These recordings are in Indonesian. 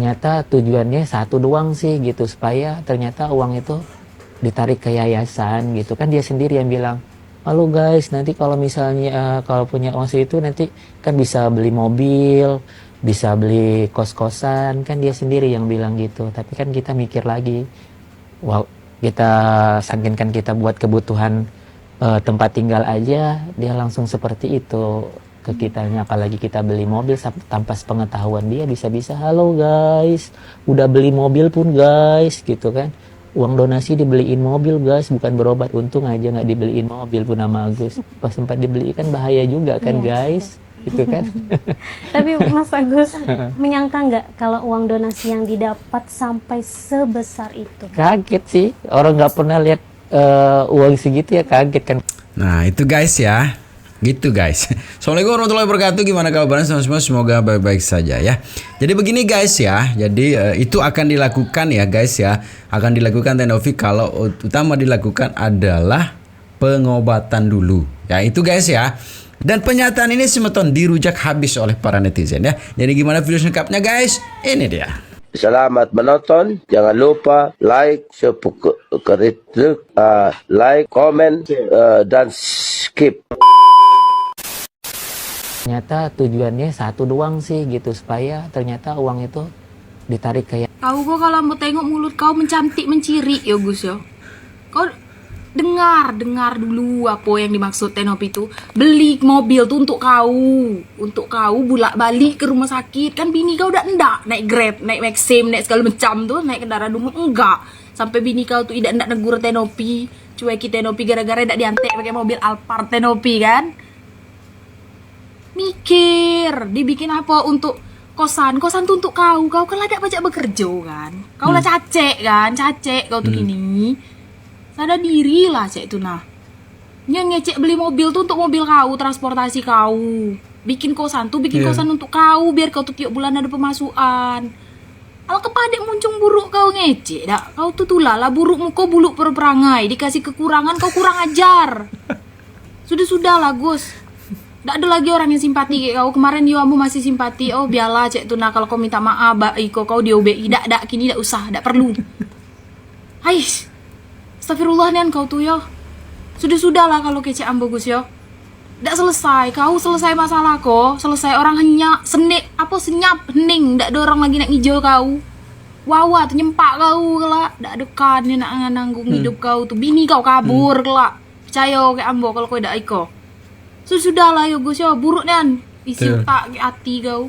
Ternyata tujuannya satu doang sih gitu, supaya ternyata uang itu ditarik ke yayasan gitu kan. Dia sendiri yang bilang, halo guys, nanti kalau misalnya kalau punya uang segitu nanti kan bisa beli mobil, bisa beli kos-kosan, kan dia sendiri yang bilang gitu. Tapi kan kita mikir lagi, wow, kita sangkinkan kita buat kebutuhan tempat tinggal aja, dia langsung seperti itu ke kitanya. Apalagi kita beli mobil tanpa sepengetahuan dia, bisa-bisa halo guys, udah beli mobil pun guys gitu kan. Uang donasi dibeliin mobil guys, bukan berobat. Untung aja nggak dibeliin mobil pun sama Agus. Pas sempat dibeli kan bahaya juga kan guys, gitu kan. Tapi Mas Agus menyangka nggak kalau uang donasi yang didapat sampai sebesar itu? Kaget sih, orang nggak pernah lihat uang segitu ya, kaget kan. Nah itu guys ya, gitu guys. Assalamualaikum warahmatullahi wabarakatuh. Gimana kabarnya semua? Semoga baik-baik saja ya. Jadi begini guys ya, jadi itu akan dilakukan ya guys ya, akan dilakukan Tenovi kalau utama dilakukan adalah pengobatan dulu ya, itu guys ya. Dan pernyataan ini semeton dirujak habis oleh para netizen ya. Jadi gimana video lengkapnya guys? Ini dia. Selamat menonton. Jangan lupa like, like, komen, dan skip. Ternyata tujuannya satu doang sih gitu, supaya ternyata uang itu ditarik ke Kau kok kalau mau tengok mulut kau mencantik menciri ya Gus ya. Kau dengar dulu apa yang dimaksud Tenopi itu. Beli mobil tuh untuk kau bolak balik ke rumah sakit. Kan bini kau udah enggak naik Grab, naik Maxim, naik segala macam tuh, naik kendaraan umum enggak. Sampai bini kau tuh tidak negur Tenopi, cuekin Tenopi gara-gara tidak diantek pakai mobil Alphard Tenopi kan. Mikir, dibikin apa untuk kosan tuh untuk kau kan lah tidak pajak bekerja kan. Kau lah cacek kau tuh gini. Sadar diri lah cek itu nah. Yang ngecek beli mobil tuh untuk mobil kau, transportasi kau. Bikin kosan untuk kau, biar kau tuh tiap bulan ada pemasukan. Kalau kepadek muncung buruk kau ngecek dak. Kau tuh lah buruk muka buluk perperangai, dikasih kekurangan kau kurang ajar. Sudah lah Gus. Nggak ada lagi orang yang simpati kayak kau. Kemarin kamu masih simpati. Oh biarlah cek tuh nah, kalau kau minta maaf kau diobehi. Nggak kini nggak usah, nggak perlu. Hais. Astagfirullah nih kau tuh yo. Sudah lah kalau kece ambogus yo. Nggak selesai, kau selesai masalah kok. Selesai orang hanya senyap hening. Nggak ada orang lagi nak ngijau kau. Wawa tuh nyempak kau kelak. Nggak ada kan yang nak nanggung hidup kau tuh. Bini kau kabur kelak. Percaya kayak ambo kalau kau tidak iko. Sudah lah yo Gus yo, buruk nih isi otak ke hati kau.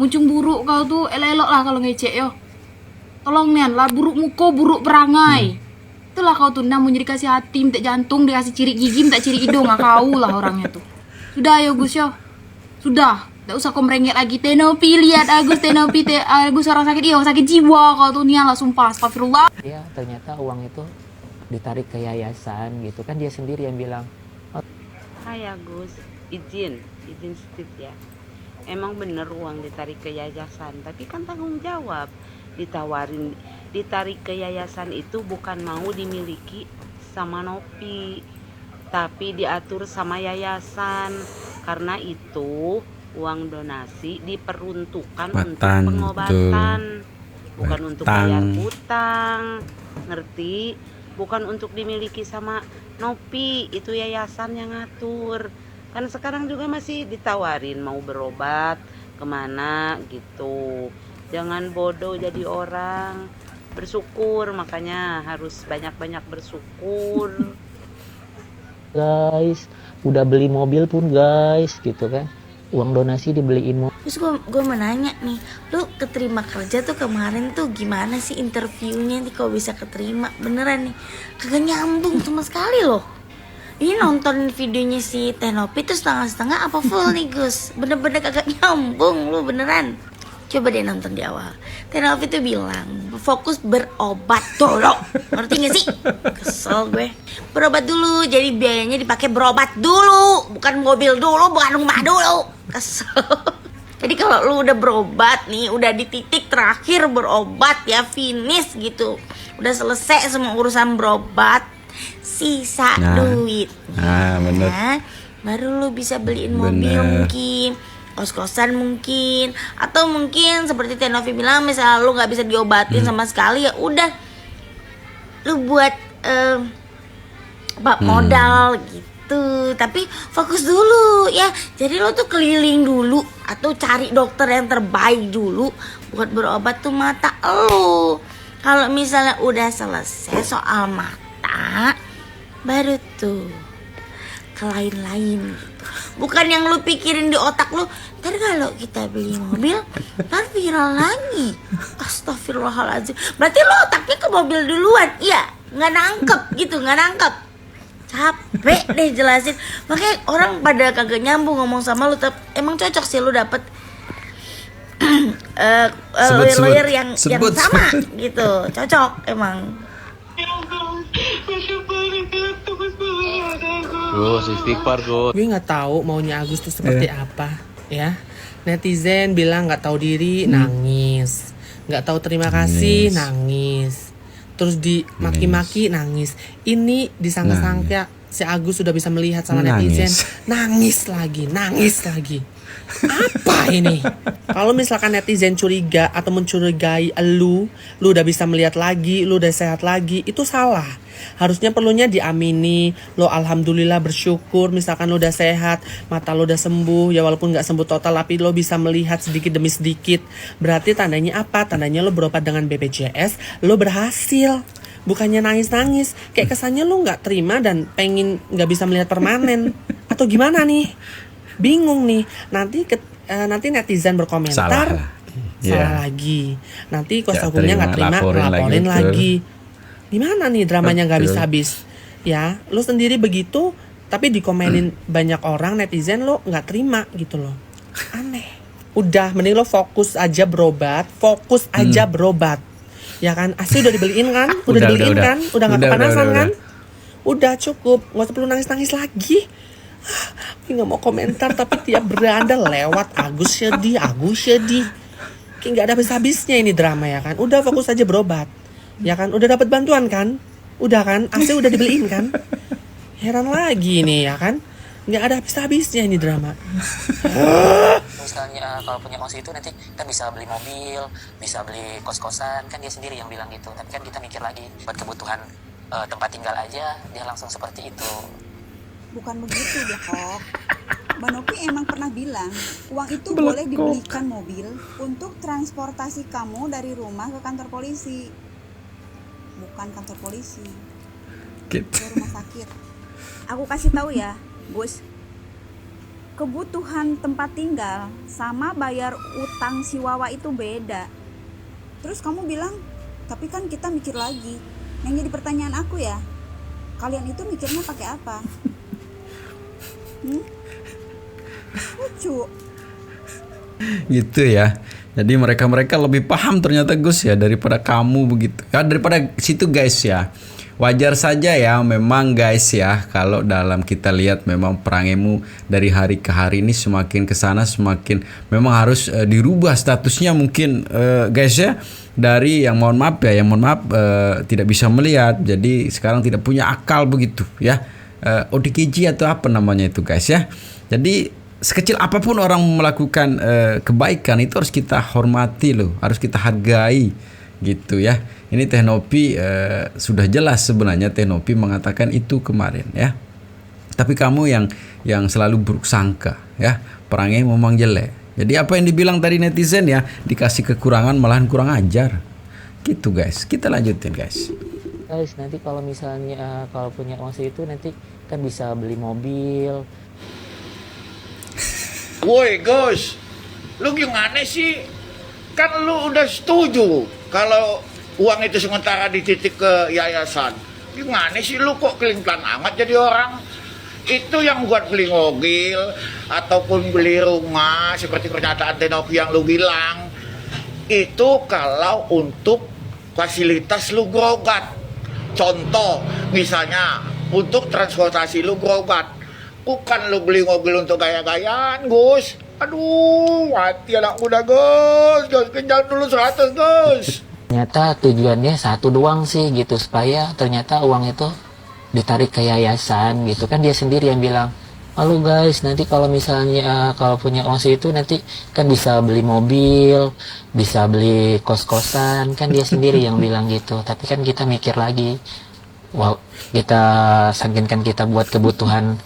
Muncung buruk kau tuh, elok lah kalau ngecek yo. Tolong nih lah, buruk muka, buruk perangai. Itulah kau tuh mau jadi kasih hati, minta jantung, dikasih ciri gigi, minta ciri hidung, kau lah orangnya tuh. Sudah yo Gus yo. Sudah, tidak usah kau merengek lagi. Tenopi lihat Agus, Agus orang sakit, iya sakit jiwa kau tuh nih lah sumpah, astagfirullah. Ya ternyata uang itu ditarik ke yayasan gitu kan, dia sendiri yang bilang. Hai Agus, izin sedikit ya. Emang bener uang ditarik ke yayasan, tapi kan tanggung jawab. Ditarik ke yayasan itu bukan mau dimiliki sama Nopi, tapi diatur sama yayasan. Karena itu uang donasi diperuntukkan untuk pengobatan, bukan untuk bayar hutang. Ngerti? Bukan untuk dimiliki sama Nopi, itu yayasan yang ngatur. Kan sekarang juga masih ditawarin mau berobat kemana gitu. Jangan bodoh jadi orang, bersyukur, makanya harus banyak-banyak bersyukur. Guys, udah beli mobil pun guys gitu kan. Uang donasi dibeliin mobil. Terus gue mau nanya nih, lu keterima kerja tuh kemarin tuh gimana sih interviewnya nih, kok bisa keterima beneran nih? Kagak nyambung sama sekali loh. Ini nonton videonya si Tenopi tuh setengah-setengah apa full nih Gus? Bener-bener kagak nyambung lu beneran. Coba deh nonton di awal. Tenopi tuh bilang fokus berobat dulu. Ngerti gak sih? Kesel gue. Berobat dulu, jadi biayanya dipakai berobat dulu, bukan mobil dulu, bukan rumah dulu. Kesel. Jadi kalau lu udah berobat nih, udah di titik terakhir berobat ya, finish gitu, udah selesai semua urusan berobat, sisa duit. Bener. Baru lu bisa beliin mobil mungkin. kos-kosan mungkin, atau mungkin seperti Teh Novi bilang, misalnya lu nggak bisa diobatin sama sekali, ya udah lu buat modal gitu. Tapi fokus dulu ya, jadi lo tuh keliling dulu atau cari dokter yang terbaik dulu buat berobat tuh mata lo. Kalau misalnya udah selesai soal mata, baru tuh ke lain-lain gitu. Bukan yang lu pikirin di otak lu, ntar kalau kita beli mobil ntar viral lagi. Astagfirullahaladzim. Berarti lu otaknya ke mobil duluan. Iya, nggak nangkep gitu, nggak nangkep. Capek deh jelasin. Makanya orang pada kagak nyambung ngomong sama lu. Emang cocok sih lu dapet lawyer yang sama gitu. Cocok emang. Gue nggak tahu maunya Agus tuh seperti apa ya. Netizen bilang nggak tahu diri, nangis. Nggak tahu terima kasih, nangis. Terus dimaki-maki, nangis. Ini disangka-sangka si Agus sudah bisa melihat sama netizen, nangis lagi. Apa ini? Kalau misalkan netizen curiga atau mencurigai lu udah bisa melihat lagi, lu udah sehat lagi, itu salah. Harusnya perlunya diamini, lo alhamdulillah bersyukur misalkan lo udah sehat, mata lo udah sembuh, ya walaupun gak sembuh total tapi lo bisa melihat sedikit demi sedikit. Berarti tandanya apa? Tandanya lo berobat dengan BPJS, lo berhasil. Bukannya nangis-nangis, kayak kesannya lo gak terima dan pengen gak bisa melihat permanen. Atau gimana nih? Bingung nih, nanti netizen berkomentar salah lagi. Nanti kuasa hukumnya nggak terima, laporin lagi. Gimana nih dramanya nggak habis-habis? Ya, lo sendiri begitu, tapi dikomenin banyak orang netizen lo nggak terima gitu loh. Aneh. Udah, mending lo fokus aja berobat, Ya kan, AC udah dibeliin kan? Udah nggak kepanasan kan? Udah cukup, nggak usah perlu nangis-nangis lagi. Gue gak mau komentar tapi tiap beranda lewat Agus sedih. Kayak gak ada habis-habisnya ini drama ya kan. Udah fokus aja berobat. Ya kan, udah dapat bantuan kan? Udah kan, AC udah dibeliin kan? Heran lagi nih ya kan. Gak ada habis-habisnya ini drama. Misalnya kalau punya uang segitu nanti kita bisa beli mobil, bisa beli kos-kosan. Kan dia sendiri yang bilang gitu. Tapi kan kita mikir lagi buat kebutuhan tempat tinggal aja dia langsung seperti itu. Bukan begitu deh kok. Mbak Novi emang pernah bilang uang itu boleh dibelikan mobil untuk transportasi kamu dari rumah ke kantor polisi. Bukan kantor polisi, ke rumah sakit. Aku kasih tahu ya Gus, kebutuhan tempat tinggal sama bayar utang si Wawa itu beda. Terus kamu bilang, tapi kan kita mikir lagi. Yang jadi pertanyaan aku ya, kalian itu mikirnya pakai apa? Lucu gitu ya. Jadi mereka lebih paham ternyata Gus ya daripada kamu begitu ya, daripada situ guys ya. Wajar saja ya memang guys ya, kalau dalam kita lihat memang perangimu dari hari ke hari ini semakin kesana semakin memang harus dirubah statusnya mungkin guys ya. Dari yang mohon maaf tidak bisa melihat, jadi sekarang tidak punya akal begitu ya. ODGJ atau apa namanya itu guys ya. Jadi sekecil apapun orang melakukan kebaikan itu harus kita hormati loh, harus kita hargai gitu ya. Ini Teh Nopi sudah jelas sebenarnya Teh Nopi mengatakan itu kemarin ya. Tapi kamu yang selalu buruk sangka ya, perangnya memang jelek. Jadi apa yang dibilang tadi netizen ya, dikasih kekurangan malahan kurang ajar. Gitu guys. Kita lanjutin guys. Guys, nanti kalau misalnya kalau punya uang segitu nanti kan bisa beli mobil. Woi Gus, lu gimana sih? Kan lu udah setuju kalau uang itu sementara dititik ke yayasan. Gimana sih lu kok kelingklan amat jadi orang? Itu yang buat beli mobil ataupun beli rumah seperti pernyataan Tenopi yang lu bilang. Itu kalau untuk fasilitas lu berobat. Contoh, misalnya untuk transportasi lu berobat. Bukan lu beli mobil untuk gaya-gayaan, Gus. Aduh, mati anak muda, Gus. Gus, kejar dulu 100, Gus. Ternyata tujuannya satu doang sih gitu, supaya ternyata uang itu ditarik ke yayasan gitu. Kan dia sendiri yang bilang, halo guys, nanti kalau misalnya kalau punya uang segitu nanti kan bisa beli mobil, bisa beli kos-kosan, kan dia sendiri yang bilang gitu. Tapi kan kita mikir lagi, wow, kita sangkinkan kita buat kebutuhan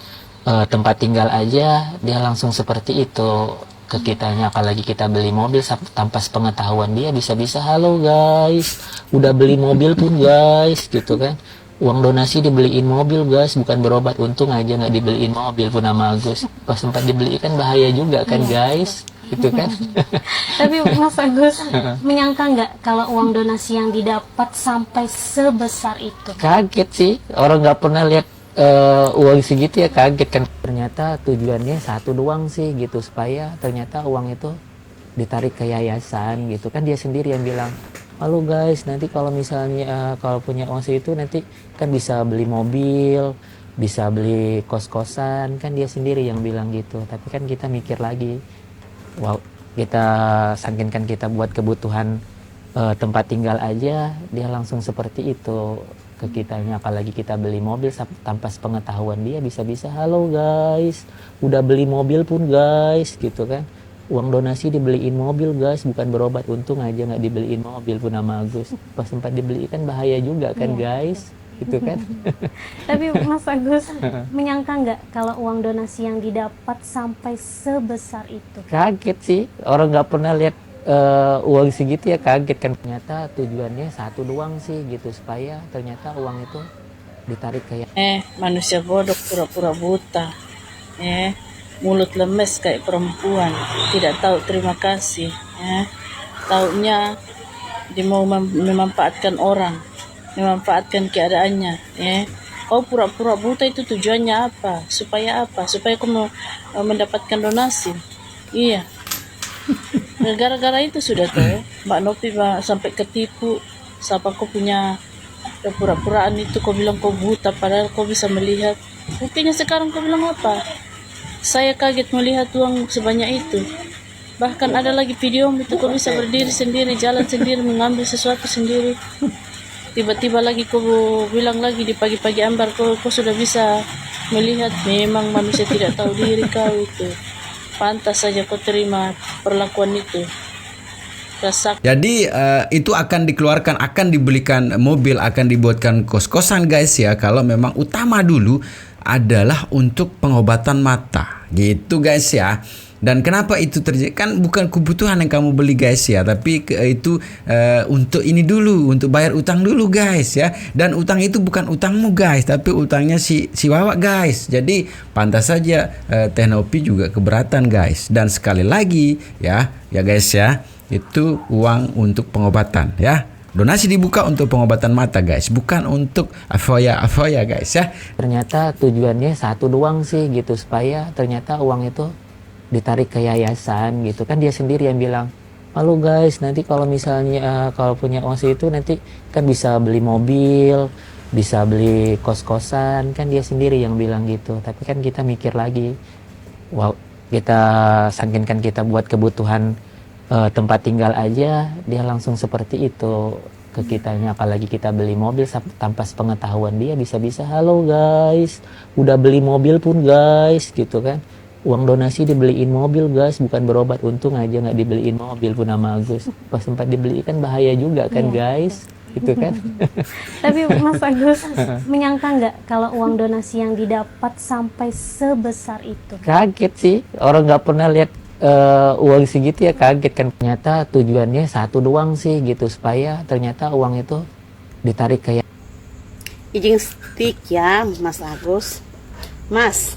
tempat tinggal aja, dia langsung seperti itu ke kitanya. Apalagi kita beli mobil tanpa sepengetahuan dia, bisa-bisa halo guys, udah beli mobil pun guys, gitu kan. Uang donasi dibeliin mobil guys, bukan berobat, untung aja nggak dibeliin mobil pun sama Agus. Pas sempat dibeli kan bahaya juga kan guys, gitu kan. Tapi Mas Agus menyangka nggak kalau uang donasi yang didapat sampai sebesar itu? Kaget sih, orang nggak pernah lihat uang segitu ya, kaget kan. Ternyata tujuannya satu doang sih gitu, supaya ternyata uang itu ditarik ke yayasan gitu kan. Dia sendiri yang bilang, halo guys, nanti kalau misalnya kalau punya uang segitu nanti kan bisa beli mobil, bisa beli kos-kosan, kan dia sendiri yang bilang gitu. Tapi kan kita mikir lagi, wow, kita sangkinkan kita buat kebutuhan tempat tinggal aja, dia langsung seperti itu ke kitanya. Apalagi kita beli mobil tanpa sepengetahuan dia, bisa-bisa halo guys, udah beli mobil pun guys, gitu kan. Uang donasi dibeliin mobil guys, bukan berobat, untung aja nggak dibeliin mobil pun sama Agus. Pas sempat dibeli kan bahaya juga kan guys, gitu kan. Tapi Mas Agus menyangka nggak kalau uang donasi yang didapat sampai sebesar itu? Kaget sih, orang nggak pernah lihat uang segitu ya, kaget kan. Ternyata tujuannya satu doang sih gitu, supaya ternyata uang itu ditarik ke manusia bodoh pura-pura buta, mulut lemes kayak perempuan, tidak tahu terima kasih, taunya dia mau memanfaatkan orang, memanfaatkan keadaannya. Kau pura-pura buta itu tujuannya apa? Supaya apa? Supaya kau mau mendapatkan donasi. Iya. Gara-gara itu sudah tuh Mbak Nopi sampai ketipu. Siapa kau punya pura-puraan itu, kau bilang kau buta padahal kau bisa melihat. Buktinya sekarang kau bilang apa? Saya kaget melihat uang sebanyak itu. Bahkan ada lagi video itu kau bisa berdiri sendiri, jalan sendiri, mengambil sesuatu sendiri. Tiba-tiba lagi kau bilang lagi di pagi-pagi ambar kau sudah bisa melihat. Memang manusia tidak tahu diri kau itu. Pantas saja kau terima perlakuan itu. Jadi itu akan dikeluarkan, akan dibelikan mobil, akan dibuatkan kos-kosan guys ya, kalau memang utama dulu adalah untuk pengobatan mata gitu guys ya. Dan kenapa itu terjadi? Kan bukan kebutuhan yang kamu beli guys ya, tapi itu untuk ini dulu, untuk bayar utang dulu guys ya. Dan utang itu bukan utangmu guys, tapi utangnya si Wawa guys. Jadi pantas saja Teh Nopi juga keberatan guys. Dan sekali lagi ya guys ya, itu uang untuk pengobatan ya. Donasi dibuka untuk pengobatan mata guys, bukan untuk avoya guys ya. Ternyata tujuannya satu doang sih gitu, supaya ternyata uang itu ditarik ke yayasan gitu kan. Dia sendiri yang bilang, halo guys, nanti kalau misalnya kalau punya uang segitu nanti kan bisa beli mobil, bisa beli kos-kosan, kan dia sendiri yang bilang gitu. Tapi kan kita mikir lagi, wow, kita sangkinkan kita buat kebutuhan tempat tinggal aja, dia langsung seperti itu ke kitanya. Apalagi kita beli mobil tanpa sepengetahuan dia, bisa-bisa halo guys, udah beli mobil pun guys, gitu kan. Uang donasi dibeliin mobil guys, bukan berobat, untung aja nggak dibeliin mobil pun sama Agus. Pas sempat dibeli kan bahaya juga kan guys, gitu kan. Tapi Mas Agus menyangka nggak kalau uang donasi yang didapat sampai sebesar itu? Kaget sih, orang nggak pernah lihat uang segitu ya, kaget kan. Ternyata tujuannya satu doang sih gitu, supaya ternyata uang itu ditarik ke Izin stick ya Mas Agus. Mas,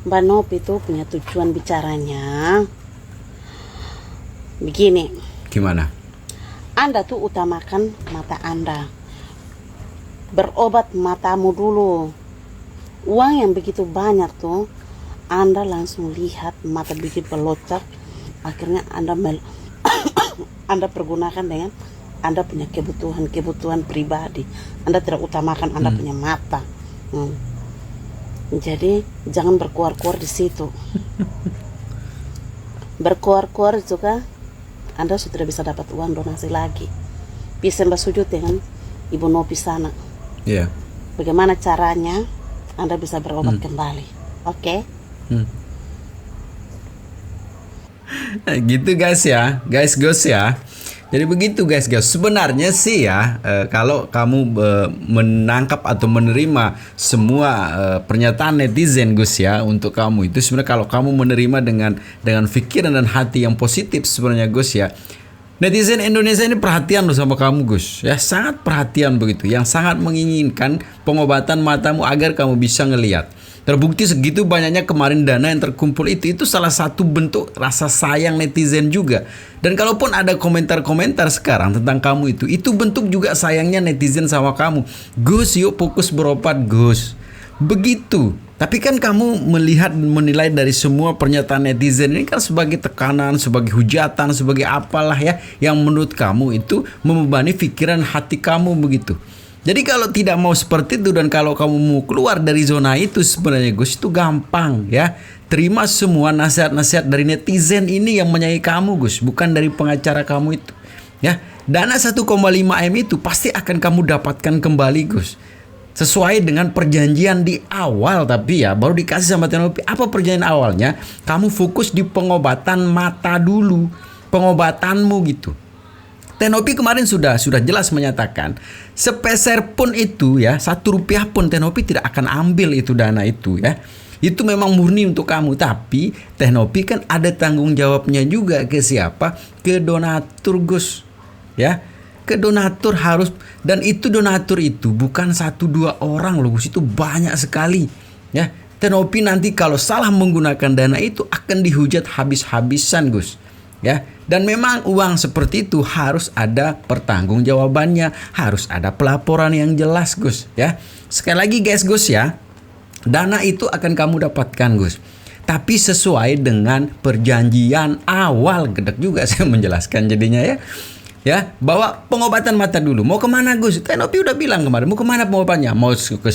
Mbak Nopi itu punya tujuan bicaranya begini. Gimana? Anda tuh utamakan mata Anda. Berobat matamu dulu. Uang yang begitu banyak tuh, Anda langsung lihat mata bikin pelocak. Akhirnya Anda Anda pergunakan dengan Anda punya kebutuhan pribadi. Anda tidak utamakan Anda punya mata. Jadi jangan berkuar-kuar di situ. Berkuar-kuar juga, Anda sudah bisa dapat uang donasi lagi. Bisa Mbak sujud dengan Ibu Nopi sana. Iya. Bagaimana caranya Anda bisa berobat kembali? Oke. Gitu guys ya, guys ya. Jadi begitu guys. Sebenarnya sih ya, kalau kamu menangkap atau menerima semua pernyataan netizen Gus ya untuk kamu itu, sebenarnya kalau kamu menerima dengan pikiran dan hati yang positif sebenarnya Gus ya. Netizen Indonesia ini perhatian loh sama kamu Gus ya, sangat perhatian begitu, yang sangat menginginkan pengobatan matamu agar kamu bisa ngelihat. Terbukti segitu banyaknya kemarin dana yang terkumpul itu salah satu bentuk rasa sayang netizen juga. Dan kalaupun ada komentar-komentar sekarang tentang kamu itu bentuk juga sayangnya netizen sama kamu. Gus, yuk fokus berobat Gus. Begitu. Tapi kan kamu melihat menilai dari semua pernyataan netizen ini kan sebagai tekanan, sebagai hujatan, sebagai apalah ya, yang menurut kamu itu membebani pikiran hati kamu begitu. Jadi kalau tidak mau seperti itu dan kalau kamu mau keluar dari zona itu sebenarnya Gus, itu gampang ya. Terima semua nasihat-nasihat dari netizen ini yang menyayangi kamu Gus, bukan dari pengacara kamu itu. Ya, dana 1,5 M itu pasti akan kamu dapatkan kembali Gus. Sesuai dengan perjanjian di awal, tapi ya baru dikasih sama Tenopi. Apa perjanjian awalnya? Kamu fokus di pengobatan mata dulu, pengobatanmu gitu. Tenopi kemarin sudah jelas menyatakan sepeser pun itu ya, 1 rupiah pun Tenopi tidak akan ambil itu dana itu ya. Itu memang murni untuk kamu, tapi Tenopi kan ada tanggung jawabnya juga ke siapa? Ke donatur Gus ya. Ke donatur harus, dan itu donatur itu bukan 1-2 orang loh Gus, itu banyak sekali ya. Tenopi nanti kalau salah menggunakan dana itu akan dihujat habis-habisan Gus ya. Dan memang uang seperti itu harus ada pertanggungjawabannya, harus ada pelaporan yang jelas Gus ya. Sekali lagi guys Gus ya, dana itu akan kamu dapatkan Gus, tapi sesuai dengan perjanjian awal. Gedek juga saya menjelaskan jadinya ya, bahwa pengobatan mata dulu. Mau kemana Gus? Tenopi udah bilang kemarin, mau kemana pengobatannya? Mau ke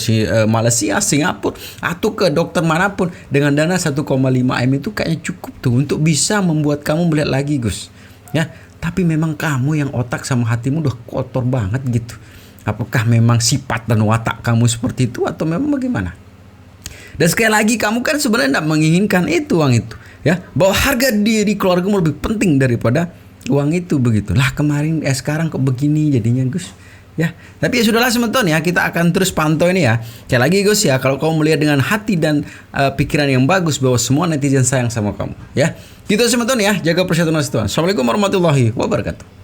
Malaysia, Singapura, atau ke dokter manapun. Dengan dana 1,5 M itu kayaknya cukup tuh untuk bisa membuat kamu melihat lagi Gus ya. Tapi memang kamu yang otak sama hatimu udah kotor banget gitu. Apakah memang sifat dan watak kamu seperti itu atau memang bagaimana? Dan sekali lagi kamu kan sebenarnya tidak menginginkan itu uang itu ya, bahwa harga diri keluargamu lebih penting daripada uang itu begitulah. Kemarin sekarang kok begini jadinya Gus ya. Tapi ya sudahlah teman-teman ya, kita akan terus pantau ini ya. Sekali lagi Gus ya, kalau kamu melihat dengan hati dan pikiran yang bagus bahwa semua netizen sayang sama kamu ya. Gitu teman-teman ya, jaga persatuan Tuhan. Assalamualaikum warahmatullahi wabarakatuh.